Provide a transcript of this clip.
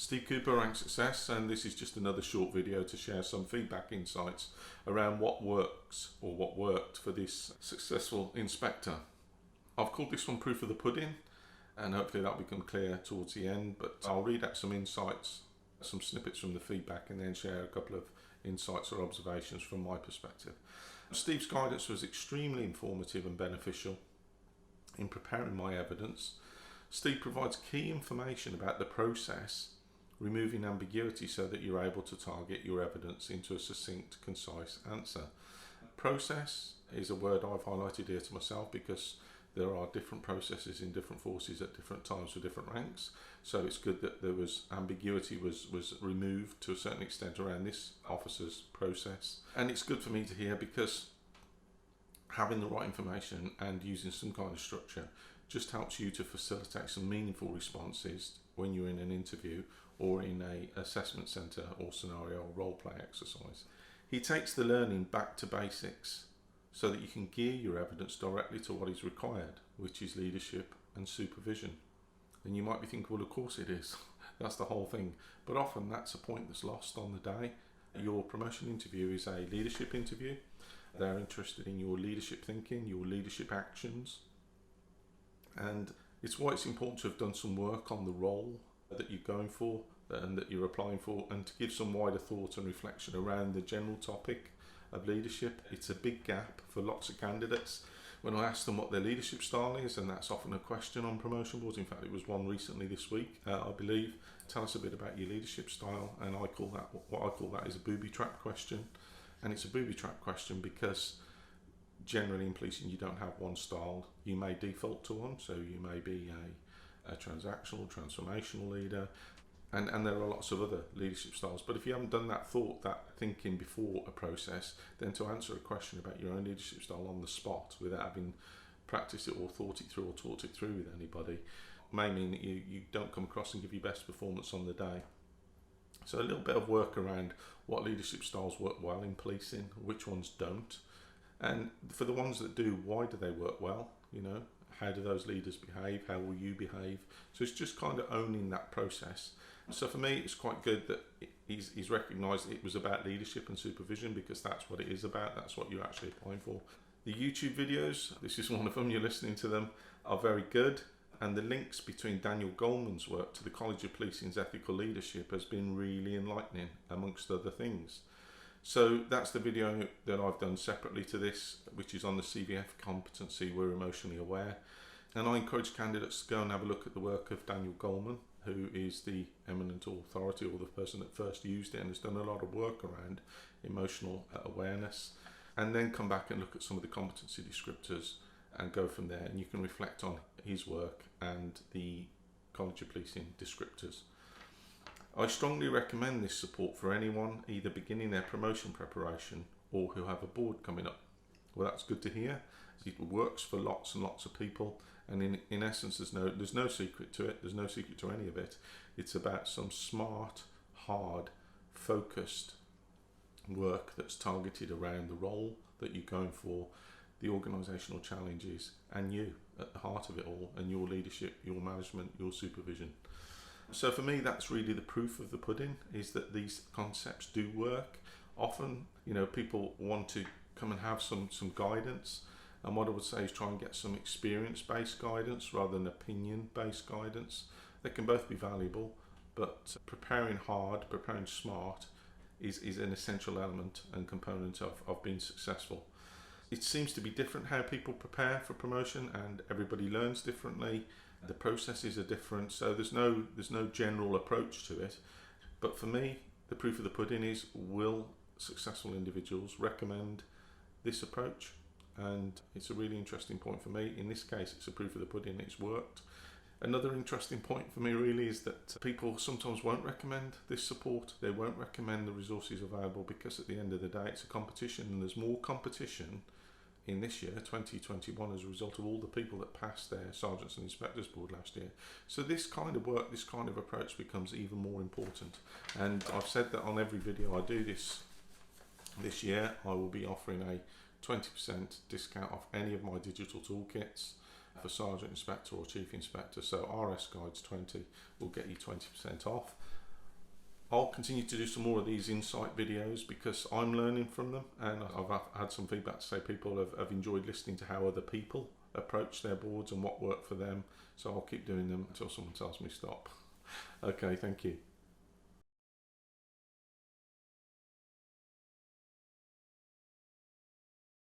Steve Cooper, Rank Success, and this is just another short video to share some feedback insights around what works or what worked for this successful inspector. I've called this one Proof of the Pudding, and hopefully that'll become clear towards the end, but I'll read out some insights, some snippets from the feedback, and then share a couple of insights or observations from my perspective. Steve's guidance was extremely informative and beneficial in preparing my evidence. Steve provides key information about the process, removing ambiguity so that you're able to target your evidence into a succinct, concise answer. Process is a word I've highlighted here to myself because there are different processes in different forces at different times for different ranks. So it's good that there was ambiguity was removed to a certain extent around this officer's process. And it's good for me to hear because having the right information and using some kind of structure just helps you to facilitate some meaningful responses when you're in an interview or in a assessment centre or scenario or role play exercise. He takes the learning back to basics so that you can gear your evidence directly to what is required, which is leadership and supervision. And you might be thinking, well, of course it is. That's the whole thing. But often that's a point that's lost on the day. Your promotion interview is a leadership interview. They're interested in your leadership thinking, your leadership actions. And it's why it's important to have done some work on the role that you're going for and that you're applying for, and to give some wider thought and reflection around the general topic of leadership. It's a big gap for lots of candidates when I ask them what their leadership style is, and that's often a question on promotion boards. In fact, it was one recently this week, I believe. Tell us a bit about your leadership style, and I call that, what I call that is a booby trap question. And it's a booby trap question because generally in policing you don't have one style. You may default to one, so you may be a transactional, transformational leader, and there are lots of other leadership styles. But if you haven't done that thought, that thinking before a process, then to answer a question about your own leadership style on the spot without having practiced it or thought it through or talked it through with anybody may mean that you don't come across and give your best performance on the day. So a little bit of work around what leadership styles work well in policing, which ones don't. And for the ones that do, why do they work well? You know, how do those leaders behave? How will you behave? So it's just kind of owning that process. So for me, it's quite good that he's recognised it was about leadership and supervision, because that's what it is about. That's what you're actually applying for. The YouTube videos, this is one of them, you're listening to them, are very good. And the links between Daniel Goleman's work to the College of Policing's ethical leadership has been really enlightening, amongst other things. So that's the video that I've done separately to this, which is on the CVF competency, We're Emotionally Aware. And I encourage candidates to go and have a look at the work of Daniel Goleman, who is the eminent authority or the person that first used it and has done a lot of work around emotional awareness. And then come back and look at some of the competency descriptors and go from there. And you can reflect on his work and the College of Policing descriptors. I strongly recommend this support for anyone either beginning their promotion preparation or who have a board coming up. Well, that's good to hear. It works for lots and lots of people, and in essence there's no secret to it. There's no secret to any of it. It's about some smart, hard, focused work that's targeted around the role that you're going for, the organisational challenges, and you at the heart of it all, and your leadership, your management, your supervision. So for me, that's really the proof of the pudding, is that these concepts do work. Often, you know, people want to come and have some guidance, and what I would say is try and get some experience-based guidance rather than opinion-based guidance. They can both be valuable, but preparing hard, preparing smart is an essential element and component of being successful. It seems to be different how people prepare for promotion, and everybody learns differently. The processes are different, so there's no general approach to it. But for me, the proof of the pudding is, will successful individuals recommend this approach? And it's a really interesting point for me. In this case, it's a proof of the pudding, it's worked. Another interesting point for me really is that people sometimes won't recommend this support. They won't recommend the resources available because at the end of the day, it's a competition, and there's more competition in this year, 2021, as a result of all the people that passed their Sergeants and Inspectors Board last year. So this kind of work, this kind of approach becomes even more important. And I've said that on every video I do this year, I will be offering a 20% discount off any of my digital toolkits for Sergeant Inspector or Chief Inspector. So RS Guides 20 will get you 20% off. I'll continue to do some more of these insight videos because I'm learning from them, and I've had some feedback to say people have enjoyed listening to how other people approach their boards and what worked for them. So I'll keep doing them until someone tells me stop. Okay, thank you.